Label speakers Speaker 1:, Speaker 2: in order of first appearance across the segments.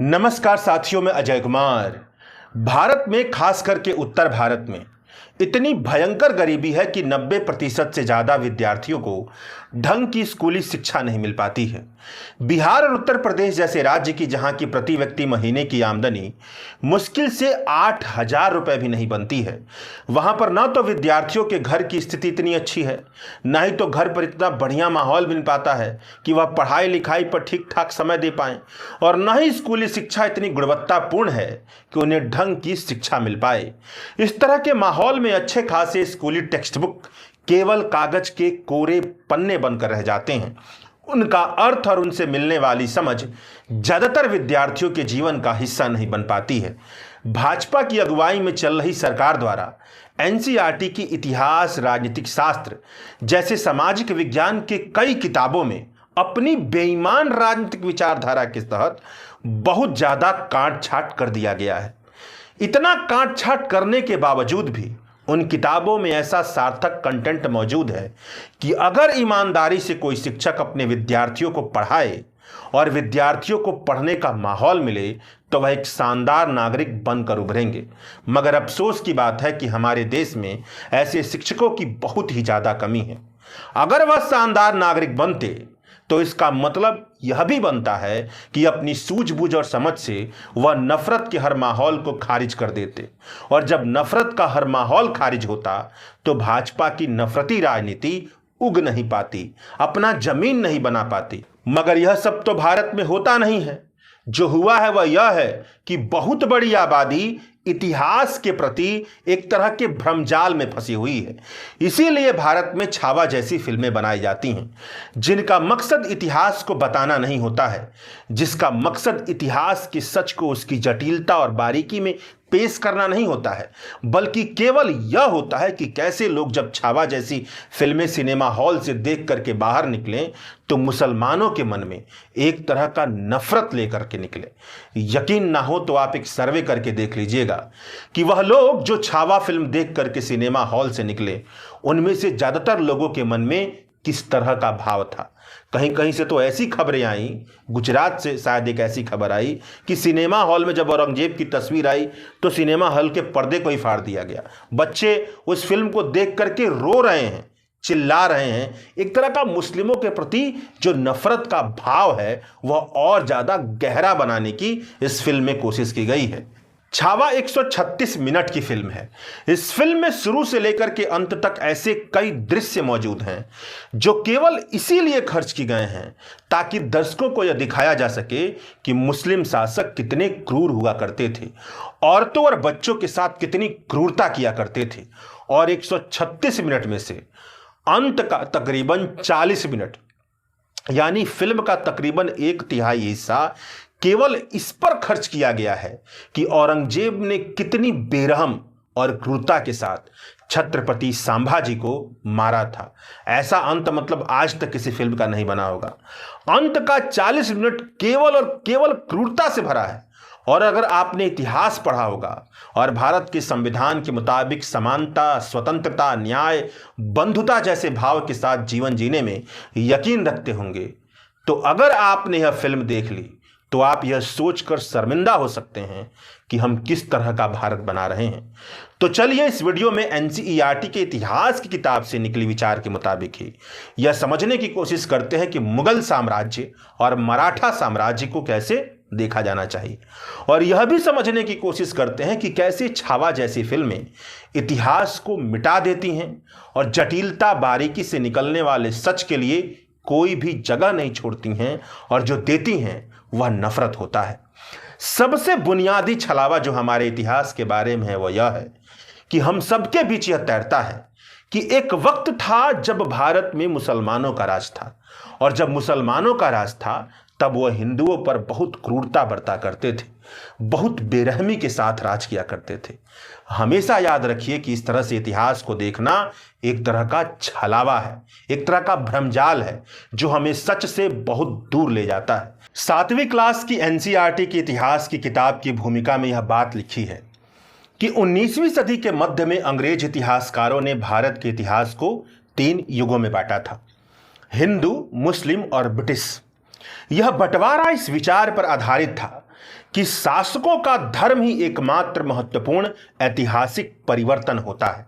Speaker 1: नमस्कार साथियों, मैं अजय कुमार। भारत में, खास करके उत्तर भारत में इतनी भयंकर गरीबी है कि 90% से ज़्यादा विद्यार्थियों को ढंग की स्कूली शिक्षा नहीं मिल पाती है। बिहार और उत्तर प्रदेश जैसे राज्य की, जहां की प्रति व्यक्ति महीने की आमदनी मुश्किल से 8,000 रुपये भी नहीं बनती है, वहां पर न तो विद्यार्थियों के घर की स्थिति इतनी अच्छी है, न ही तो घर पर इतना बढ़िया माहौल मिल पाता है कि वह पढ़ाई लिखाई पर ठीक ठाक समय दे पाएं, और न ही स्कूली शिक्षा इतनी गुणवत्तापूर्ण है कि उन्हें ढंग की शिक्षा मिल पाए। इस तरह के माहौल में अच्छे खासे स्कूली टेक्स्ट बुक केवल कागज के कोरे पन्ने बनकर रह जाते हैं। उनका अर्थ और उनसे मिलने वाली समझ ज्यादातर विद्यार्थियों के जीवन का हिस्सा नहीं बन पाती है। भाजपा की अगुवाई में चल रही सरकार द्वारा एनसीईआरटी की इतिहास, राजनीतिक शास्त्र जैसे सामाजिक विज्ञान के कई किताबों में अपनी बेईमान राजनीतिक विचारधारा के तहत बहुत ज्यादा काट छाट कर दिया गया है। इतना काट छाट करने के बावजूद भी उन किताबों में ऐसा सार्थक कंटेंट मौजूद है कि अगर ईमानदारी से कोई शिक्षक अपने विद्यार्थियों को पढ़ाए और विद्यार्थियों को पढ़ने का माहौल मिले तो वह एक शानदार नागरिक बनकर उभरेंगे। मगर अफसोस की बात है कि हमारे देश में ऐसे शिक्षकों की बहुत ही ज़्यादा कमी है। अगर वह शानदार नागरिक बनते तो इसका मतलब यह भी बनता है कि अपनी सूझबूझ और समझ से वह नफरत के हर माहौल को खारिज कर देते, और जब नफरत का हर माहौल खारिज होता तो भाजपा की नफरती राजनीति उग नहीं पाती, अपना जमीन नहीं बना पाती। मगर यह सब तो भारत में होता नहीं है। जो हुआ है वह यह है कि बहुत बड़ी आबादी इतिहास के प्रति एक तरह के भ्रमजाल में फंसी हुई है। इसीलिए भारत में छावा जैसी फिल्में बनाई जाती हैं जिनका मकसद इतिहास को बताना नहीं होता है, जिसका मकसद इतिहास के सच को उसकी जटिलता और बारीकी में पेश करना नहीं होता है, बल्कि केवल यह होता है कि कैसे लोग जब छावा जैसी फिल्में सिनेमा हॉल से देख करके बाहर निकलें तो मुसलमानों के मन में एक तरह का नफरत लेकर के निकले। यकीन ना हो तो आप एक सर्वे करके देख लीजिएगा कि वह लोग जो छावा फिल्म देख करके सिनेमा हॉल से निकले, उनमें से ज्यादातर लोगों के मन में किस तरह का भाव था। कहीं कहीं से तो ऐसी खबरें आई, गुजरात से शायद एक ऐसी खबर आई कि सिनेमा हॉल में जब औरंगजेब की तस्वीर आई तो सिनेमा हॉल के पर्दे को ही फाड़ दिया गया। बच्चे उस फिल्म को देख करके रो रहे हैं, चिल्ला रहे हैं। एक तरह का मुस्लिमों के प्रति जो नफरत का भाव है वह और ज्यादा गहरा बनाने की इस फिल्म में कोशिश की गई है। छावा 136 मिनट की फिल्म है। इस फिल्म में शुरू से लेकर के अंत तक ऐसे कई दृश्य मौजूद हैं जो केवल इसीलिए खर्च की गए हैं ताकि दर्शकों को यह दिखाया जा सके कि मुस्लिम शासक कितने क्रूर हुआ करते थे, औरतों और बच्चों के साथ कितनी क्रूरता किया करते थे। और 136 मिनट में से अंत का तकरीबन 40 मिनट, यानी फिल्म का तकरीबन 1/3 हिस्सा केवल इस पर खर्च किया गया है कि औरंगजेब ने कितनी बेरहम और क्रूरता के साथ छत्रपति संभाजी को मारा था। ऐसा अंत मतलब आज तक किसी फिल्म का नहीं बना होगा। अंत का 40 मिनट केवल और केवल क्रूरता से भरा है। और अगर आपने इतिहास पढ़ा होगा और भारत के संविधान के मुताबिक समानता, स्वतंत्रता, न्याय, बंधुता जैसे भाव के साथ जीवन जीने में यकीन रखते होंगे, तो अगर आपने यह फिल्म देख ली तो आप यह सोचकर शर्मिंदा हो सकते हैं कि हम किस तरह का भारत बना रहे हैं। तो चलिए इस वीडियो में एनसीईआरटी के इतिहास की किताब से निकली विचार के मुताबिक ही यह समझने की कोशिश करते हैं कि मुगल साम्राज्य और मराठा साम्राज्य को कैसे देखा जाना चाहिए, और यह भी समझने की कोशिश करते हैं कि कैसे छावा जैसी फिल्में इतिहास को मिटा देती हैं और जटिलता, बारीकी से निकलने वाले सच के लिए कोई भी जगह नहीं छोड़ती हैं, और जो देती हैं वह नफरत होता है। सबसे बुनियादी छलावा जो हमारे इतिहास के बारे में है वह यह है कि हम सबके बीच यह तैरता है कि एक वक्त था जब भारत में मुसलमानों का राज था, और जब मुसलमानों का राज था तब वह हिंदुओं पर बहुत क्रूरता बरता करते थे, बहुत बेरहमी के साथ राज किया करते थे। हमेशा याद रखिए कि इस तरह से इतिहास को देखना एक तरह का छलावा है, एक तरह का भ्रमजाल है जो हमें सच से बहुत दूर ले जाता है। 7वीं क्लास की एनसीईआरटी की इतिहास की किताब की भूमिका में यह बात लिखी है कि 19वीं सदी के मध्य में अंग्रेज इतिहासकारों ने भारत के इतिहास को 3 युगों में बांटा था, हिंदू, मुस्लिम और ब्रिटिश। यह बंटवारा इस विचार पर आधारित था कि शासकों का धर्म ही एकमात्र महत्वपूर्ण ऐतिहासिक परिवर्तन होता है,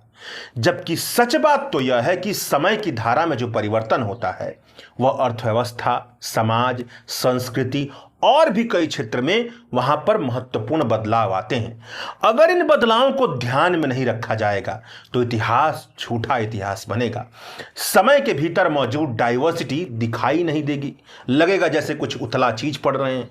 Speaker 1: जबकि सच बात तो यह है कि समय की धारा में जो परिवर्तन होता है वह अर्थव्यवस्था, समाज, संस्कृति और भी कई क्षेत्र में वहां पर महत्वपूर्ण बदलाव आते हैं। अगर इन बदलावों को ध्यान में नहीं रखा जाएगा तो इतिहास झूठा इतिहास बनेगा। समय के भीतर मौजूद डाइवर्सिटी दिखाई नहीं देगी, लगेगा जैसे कुछ उथला चीज पढ़ रहे हैं।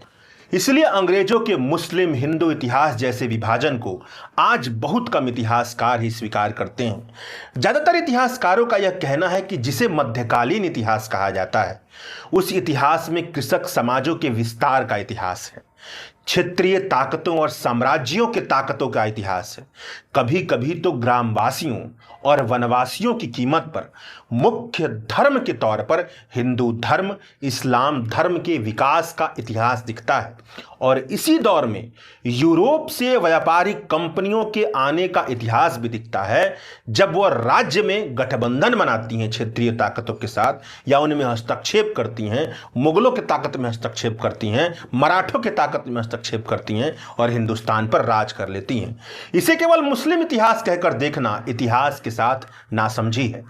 Speaker 1: इसलिए अंग्रेजों के मुस्लिम हिंदू इतिहास जैसे विभाजन को आज बहुत कम इतिहासकार ही स्वीकार करते हैं। ज्यादातर इतिहासकारों का यह कहना है कि जिसे मध्यकालीन इतिहास कहा जाता है उस इतिहास में कृषक समाजों के विस्तार का इतिहास है, क्षेत्रीय ताकतों और साम्राज्यों के ताकतों का इतिहास है। कभी कभी तो ग्रामवासियों और वनवासियों की कीमत पर मुख्य धर्म के तौर पर हिंदू धर्म, इस्लाम धर्म के विकास का इतिहास दिखता है। और इसी दौर में यूरोप से व्यापारिक कंपनियों के आने का इतिहास भी दिखता है, जब वह राज्य में गठबंधन बनाती हैं क्षेत्रीय ताकतों के साथ या उनमें हस्तक्षेप करती हैं, मुगलों की ताकत में हस्तक्षेप करती हैं, मराठों की ताकत में हस्तक्षेप करती हैं और हिंदुस्तान पर राज कर लेती हैं। इसे केवल मुस्लिम इतिहास कहकर देखना इतिहास के साथ नासमझी है।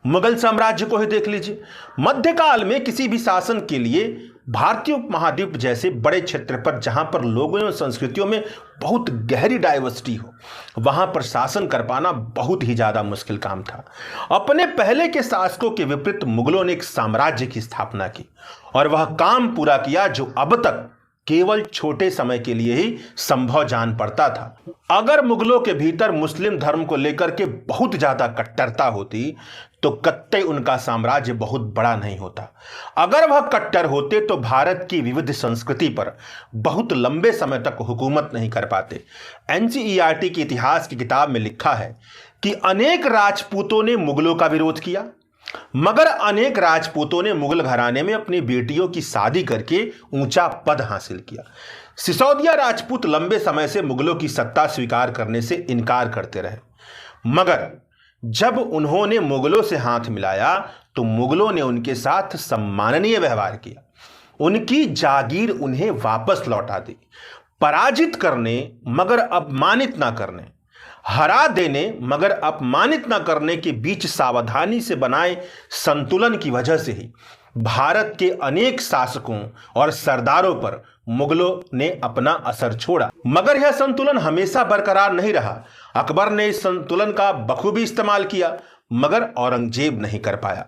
Speaker 1: मुगल साम्राज्य को ही देख लीजिए। मध्यकाल में किसी भी शासन के लिए भारतीय उपमहाद्वीप जैसे बड़े क्षेत्र पर जहां पर लोगों और संस्कृतियों में बहुत गहरी डाइवर्सिटी हो, वहां पर शासन कर पाना बहुत ही ज्यादा मुश्किल काम था। अपने पहले के शासकों के विपरीत मुगलों ने एक साम्राज्य की स्थापना की और वह काम पूरा किया जो अब तक केवल छोटे समय के लिए ही संभव जान पड़ता था। अगर मुगलों के भीतर मुस्लिम धर्म को लेकर के बहुत ज्यादा कट्टरता होती तो कत्ते उनका साम्राज्य बहुत बड़ा नहीं होता। अगर वह कट्टर होते तो भारत की विविध संस्कृति पर बहुत लंबे समय तक हुकूमत नहीं कर पाते। एनसीईआरटी की इतिहास की किताब में लिखा है कि अनेक राजपूतों ने मुगलों का विरोध किया, मगर अनेक राजपूतों ने मुगल घराने में अपनी बेटियों की शादी करके ऊंचा पद हासिल किया। सिसोदिया राजपूत लंबे समय से मुगलों की सत्ता स्वीकार करने से इनकार करते रहे, मगर जब उन्होंने मुगलों से हाथ मिलाया तो मुगलों ने उनके साथ सम्माननीय व्यवहार किया, उनकी जागीर उन्हें वापस लौटा दी। पराजित करने मगर अपमानित ना करने, हरा देने मगर अपमानित न करने के बीच सावधानी से बनाए संतुलन की वजह से ही भारत के अनेक शासकों और सरदारों पर मुगलों ने अपना असर छोड़ा। मगर यह संतुलन हमेशा बरकरार नहीं रहा। अकबर ने इस संतुलन का बखूबी इस्तेमाल किया, मगर औरंगजेब नहीं कर पाया।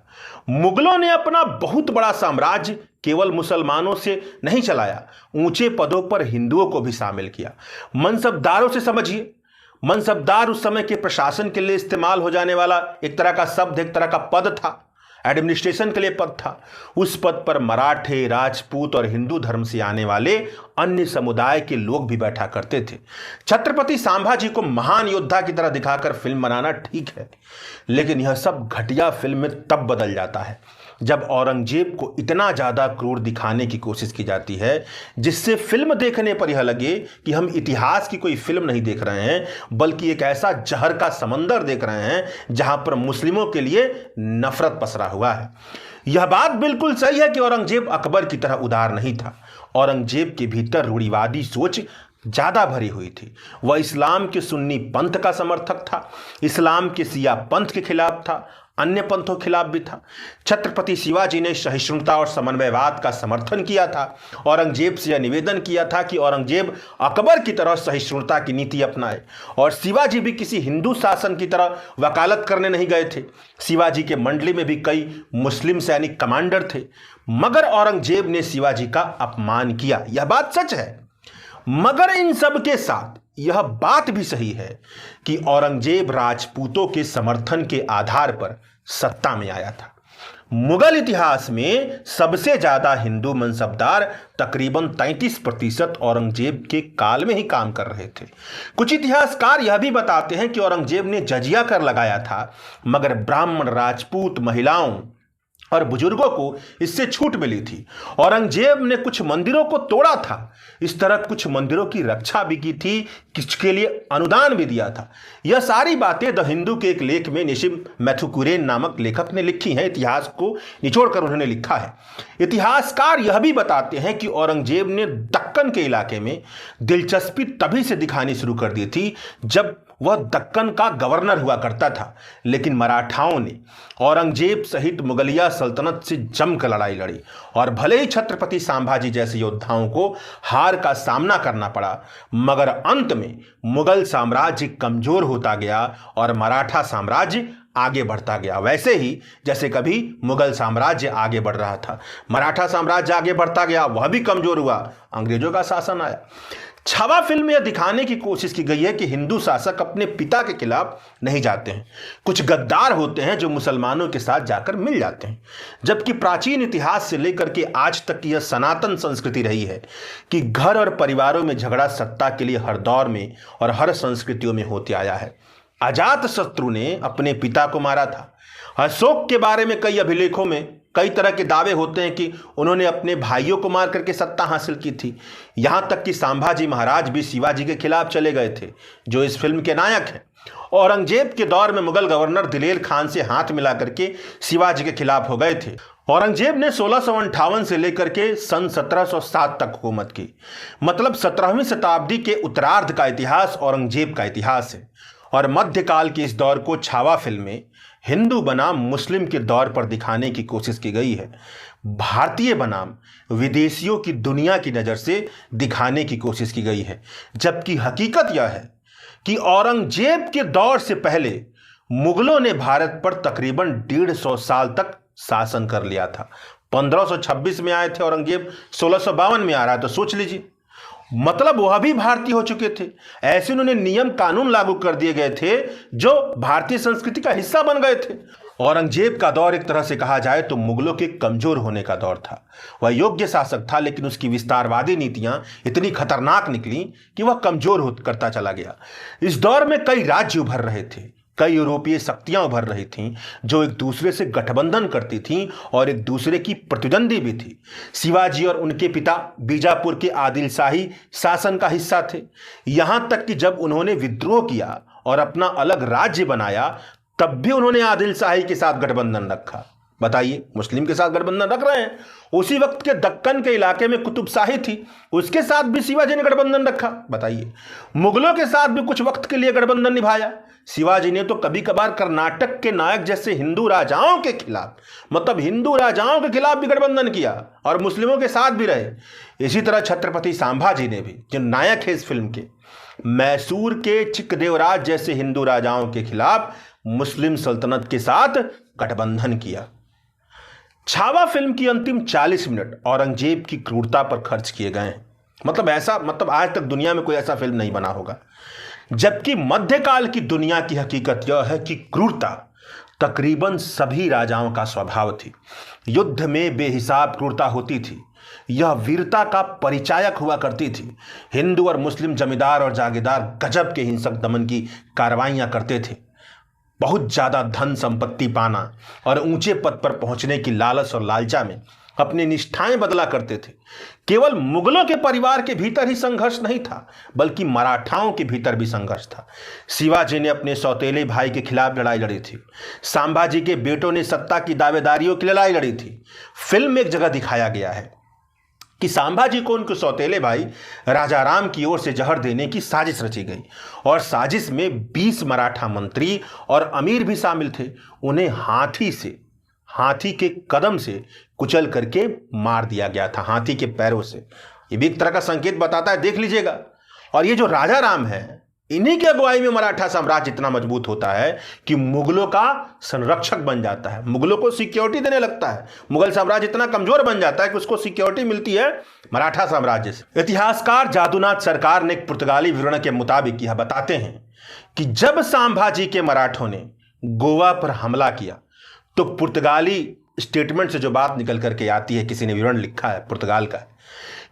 Speaker 1: मुगलों ने अपना बहुत बड़ा साम्राज्य केवल मुसलमानों से नहीं चलाया, ऊंचे पदों पर हिंदुओं को भी शामिल किया। मनसबदारों से समझिए, मनसबदार उस समय के प्रशासन के लिए इस्तेमाल हो जाने वाला एक तरह का शब्द, एक तरह का पद था, एडमिनिस्ट्रेशन के लिए पद था। उस पद पर मराठे, राजपूत और हिंदू धर्म से आने वाले अन्य समुदाय के लोग भी बैठा करते थे। छत्रपति संभाजी को महान योद्धा की तरह दिखाकर फिल्म बनाना ठीक है, लेकिन यह सब घटिया फिल्म में तब बदल जाता है जब औरंगजेब को इतना ज्यादा क्रूर दिखाने की कोशिश की जाती है जिससे फिल्म देखने पर यह लगे कि हम इतिहास की कोई फिल्म नहीं देख रहे हैं बल्कि एक ऐसा जहर का समंदर देख रहे हैं जहां पर मुस्लिमों के लिए नफरत पसरा हुआ है। यह बात बिल्कुल सही है कि औरंगजेब अकबर की तरह उदार नहीं था। औरंगजेब के भीतर रूढ़िवादी सोच ज्यादा भरी हुई थी। वह इस्लाम के सुन्नी पंथ का समर्थक था, इस्लाम के शिया पंथ के खिलाफ था, अन्य पंथों के खिलाफ भी था। छत्रपति शिवाजी ने सहिष्णुता और समन्वयवाद का समर्थन किया था। औरंगजेब से यह निवेदन किया था कि औरंगजेब अकबर की तरह सहिष्णुता की नीति अपनाए, और शिवाजी भी किसी हिंदू शासन की तरह वकालत करने नहीं गए थे। शिवाजी के मंडली में भी कई मुस्लिम सैनिक कमांडर थे, मगर औरंगजेब ने शिवाजी का अपमान किया। यह बात सच है। मगर इन सब के साथ यह बात भी सही है कि औरंगजेब राजपूतों के समर्थन के आधार पर सत्ता में आया था। मुगल इतिहास में सबसे ज्यादा हिंदू मनसबदार तकरीबन 33% औरंगजेब के काल में ही काम कर रहे थे। कुछ इतिहासकार यह भी बताते हैं कि औरंगजेब ने जजिया कर लगाया था, मगर ब्राह्मण, राजपूत, महिलाओं और बुजुर्गों को इससे छूट मिली थी। औरंगजेब ने कुछ मंदिरों को तोड़ा था, इस तरह कुछ मंदिरों की रक्षा भी की थी, किसके लिए अनुदान भी दिया था। यह सारी बातें द हिंदू के एक लेख में निशिम मैथुकुरेन नामक लेखक ने लिखी हैं। इतिहास को निचोड़कर उन्होंने लिखा है। इतिहासकार यह भी बताते हैं कि औरंगजेब ने दक्कन के इलाके में दिलचस्पी तभी से दिखानी शुरू कर दी थी जब वह दक्कन का गवर्नर हुआ करता था, लेकिन मराठाओं ने औरंगजेब सहित मुगलिया सल्तनत से जमकर लड़ाई लड़ी और भले ही छत्रपति संभाजी जैसे योद्धाओं को हार का सामना करना पड़ा, मगर अंत में मुगल साम्राज्य कमजोर होता गया और मराठा साम्राज्य आगे बढ़ता गया। वैसे ही जैसे कभी मुगल साम्राज्य आगे बढ़ रहा था, मराठा साम्राज्य आगे बढ़ता गया, वह भी कमजोर हुआ, अंग्रेजों का शासन आया। छावा फिल्म में यह दिखाने की कोशिश की गई है कि हिंदू शासक अपने पिता के खिलाफ नहीं जाते हैं, कुछ गद्दार होते हैं जो मुसलमानों के साथ जाकर मिल जाते हैं। जबकि प्राचीन इतिहास से लेकर के आज तक की यह सनातन संस्कृति रही है कि घर और परिवारों में झगड़ा सत्ता के लिए हर दौर में और हर संस्कृतियों में होते आया है। अजातशत्रु ने अपने पिता को मारा था। अशोक के बारे में कई अभिलेखों में कई तरह के दावे होते हैं कि उन्होंने अपने भाइयों को मार करके सत्ता हासिल की थी। यहां तक कि संभाजी महाराज भी शिवाजी के खिलाफ चले गए थे, जो इस फिल्म के नायक हैं। औरंगजेब के दौर में मुगल गवर्नर दिलेर खान से हाथ मिला करके शिवाजी के खिलाफ हो गए थे। औरंगजेब ने 1658 से लेकर के सन 1707 तक हुकूमत की। मतलब 17वीं शताब्दी के उत्तरार्ध का इतिहास औरंगजेब का इतिहास है। और मध्यकाल के इस दौर को छावा फिल्म में हिंदू बनाम मुस्लिम के दौर पर दिखाने की कोशिश की गई है, भारतीय बनाम विदेशियों की दुनिया की नज़र से दिखाने की कोशिश की गई है। जबकि हकीकत यह है कि औरंगजेब के दौर से पहले मुगलों ने भारत पर तकरीबन 150 साल तक शासन कर लिया था। 1526 में आए थे औरंगजेब, 1652 में आ रहा है, तो सोच लीजिए, मतलब वह भी भारतीय हो चुके थे। ऐसे उन्होंने नियम कानून लागू कर दिए गए थे जो भारतीय संस्कृति का हिस्सा बन गए थे। औरंगजेब का दौर एक तरह से कहा जाए तो मुगलों के कमजोर होने का दौर था। वह योग्य शासक था, लेकिन उसकी विस्तारवादी नीतियां इतनी खतरनाक निकली कि वह कमजोर करता चला गया। इस दौर में कई राज्य उभर रहे थे, कई यूरोपीय शक्तियां उभर रही थीं जो एक दूसरे से गठबंधन करती थीं और एक दूसरे की प्रतिद्वंदी भी थी। शिवाजी और उनके पिता बीजापुर के आदिल शाही शासन का हिस्सा थे। यहां तक कि जब उन्होंने विद्रोह किया और अपना अलग राज्य बनाया, तब भी उन्होंने आदिल शाही के साथ गठबंधन रखा। बताइए, मुस्लिम के साथ गठबंधन रख रहे हैं। उसी वक्त के दक्कन के इलाके में कुतुबशाही थी, उसके साथ भी शिवाजी ने गठबंधन रखा। बताइए, मुगलों के साथ भी कुछ वक्त के लिए गठबंधन निभाया। शिवाजी ने तो कभी कभार कर्नाटक के नायक जैसे हिंदू राजाओं के खिलाफ, मतलब हिंदू राजाओं के खिलाफ भी गठबंधन किया और मुस्लिमों के साथ भी रहे। इसी तरह छत्रपति संभाजी ने भी, जो नायक है इस फिल्म के, मैसूर के चिक्कदेवराज जैसे हिंदू राजाओं के खिलाफ मुस्लिम सल्तनत के साथ गठबंधन किया। छावा फिल्म की अंतिम 40 मिनट औरंगजेब की क्रूरता पर खर्च किए गए हैं। मतलब आज तक दुनिया में कोई ऐसा फिल्म नहीं बना होगा। जबकि मध्यकाल की दुनिया की हकीकत यह है कि क्रूरता तकरीबन सभी राजाओं का स्वभाव थी। युद्ध में बेहिसाब क्रूरता होती थी, यह वीरता का परिचायक हुआ करती थी। हिंदू और मुस्लिम जमींदार और जागीरदार गजब के हिंसक दमन की कार्रवाइयां करते थे। बहुत ज़्यादा धन संपत्ति पाना और ऊंचे पद पर पहुंचने की लालच और लालचा में अपनी निष्ठाएं बदला करते थे। केवल मुगलों के परिवार के भीतर ही संघर्ष नहीं था, बल्कि मराठाओं के भीतर भी संघर्ष था। शिवाजी ने अपने सौतेले भाई के खिलाफ लड़ाई लड़ी थी, संभाजी के बेटों ने सत्ता की दावेदारियों की लड़ाई लड़ी थी। फिल्म में एक जगह दिखाया गया है कि संभाजी को उनके सौतेले भाई राजा राम की ओर से जहर देने की साजिश रची गई और साजिश में 20 मराठा मंत्री और अमीर भी शामिल थे। उन्हें हाथी के कदम से कुचल करके मार दिया गया था, हाथी के पैरों से। ये भी एक तरह का संकेत बताता है, देख लीजिएगा। और ये जो राजा राम है, इन्हीं की अगुवाई में मराठा साम्राज्य इतना मजबूत होता है कि मुगलों का संरक्षक बन जाता है, मुगलों को सिक्योरिटी देने लगता है। मुगल साम्राज्य इतना कमजोर बन जाता है कि उसको सिक्योरिटी मिलती है मराठा साम्राज्य से। इतिहासकार जादूनाथ सरकार ने एक पुर्तगाली विवरण के मुताबिक यह बताते हैं कि जब संभाजी के मराठों ने गोवा पर हमला किया तो पुर्तगाली स्टेटमेंट से जो बात निकल करके आती है, किसी ने विवरण लिखा है पुर्तगाल का,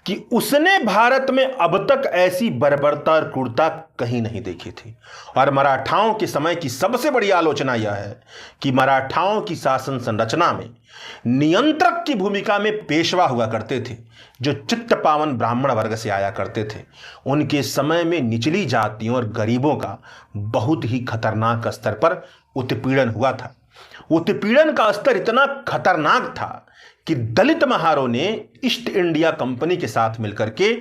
Speaker 1: कि उसने भारत में अब तक ऐसी बर्बरता और क्रूरता कहीं नहीं देखी थी। और मराठाओं के समय की सबसे बड़ी आलोचना यह है कि मराठाओं की शासन संरचना में नियंत्रक की भूमिका में पेशवा हुआ करते थे, जो चित्त पावन ब्राह्मण वर्ग से आया करते थे। उनके समय में निचली जातियों और गरीबों का बहुत ही खतरनाक स्तर पर उत्पीड़न हुआ था। उत्पीड़न का स्तर इतना खतरनाक था कि दलित महारों ने ईस्ट इंडिया कंपनी के साथ मिलकर के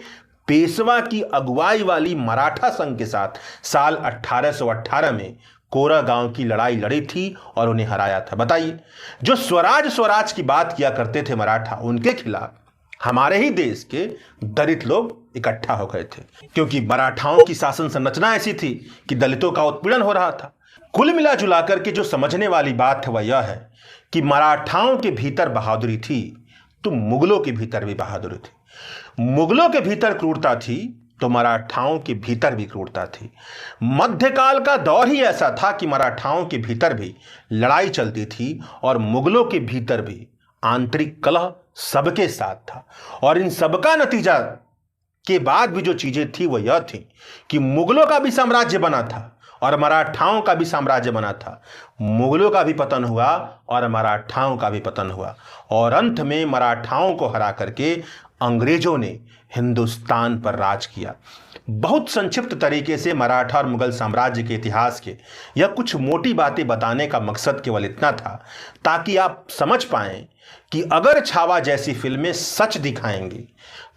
Speaker 1: पेशवा की अगुवाई वाली मराठा संघ के साथ साल 1818 में कोरागांव की लड़ाई लड़ी थी और उन्हें हराया था। बताइए, जो स्वराज की बात किया करते थे मराठा, उनके खिलाफ हमारे ही देश के दलित लोग इकट्ठा हो गए थे, क्योंकि मराठाओं की शासन संरचना ऐसी थी कि दलितों का उत्पीड़न हो रहा था। कुल मिला जुला करके जो समझने वाली बात है वह यह है कि मराठाओं के भीतर बहादुरी थी तो मुगलों के भीतर भी बहादुरी थी। मुगलों के भीतर क्रूरता थी तो मराठाओं के भीतर भी क्रूरता थी। मध्यकाल का दौर ही ऐसा था कि मराठाओं के भीतर भी लड़ाई चलती थी और मुगलों के भीतर भी आंतरिक कलह सबके साथ था। और इन सबका नतीजा के बाद भी जो चीजें थी वो यह थी कि मुगलों का भी साम्राज्य बना था और मराठाओं का भी साम्राज्य बना था। मुगलों का भी पतन हुआ और मराठाओं का भी पतन हुआ, और अंत में मराठाओं को हरा करके अंग्रेजों ने हिंदुस्तान पर राज किया। बहुत संक्षिप्त तरीके से मराठा और मुगल साम्राज्य के इतिहास के यह कुछ मोटी बातें बताने का मकसद केवल इतना था ताकि आप समझ पाएं कि अगर छावा जैसी फिल्में सच दिखाएंगी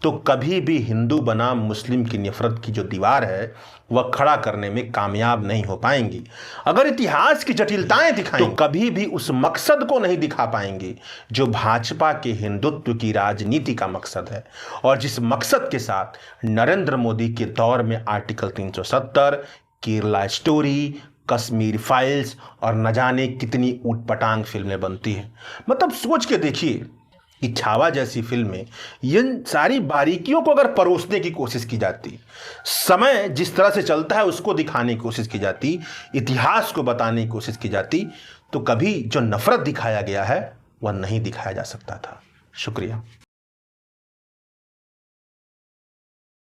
Speaker 1: तो कभी भी हिंदू बनाम मुस्लिम की नफरत की जो दीवार है वह खड़ा करने में कामयाब नहीं हो पाएंगी। अगर इतिहास की जटिलताएं दिखाएं तो कभी भी उस मकसद को नहीं दिखा पाएंगी जो भाजपा के हिंदुत्व की राजनीति का मकसद है, और जिस मकसद के साथ नरेंद्र मोदी के दौर में article 370, Kerala story, Kashmir files और न जाने कितनी ऊटपटांग फिल्में बनती हैं। मतलब सोच के देखिए कि छावा जैसी फिल्में इन सारी बारीकियों को अगर परोसने की कोशिश की जाती, समय जिस तरह से चलता है उसको दिखाने की कोशिश की जाती, इतिहास को बताने की कोशिश की जाती, तो कभी जो नफरत दिखाया गया है वह नहीं दिखाया जा सकता था। शुक्रिया।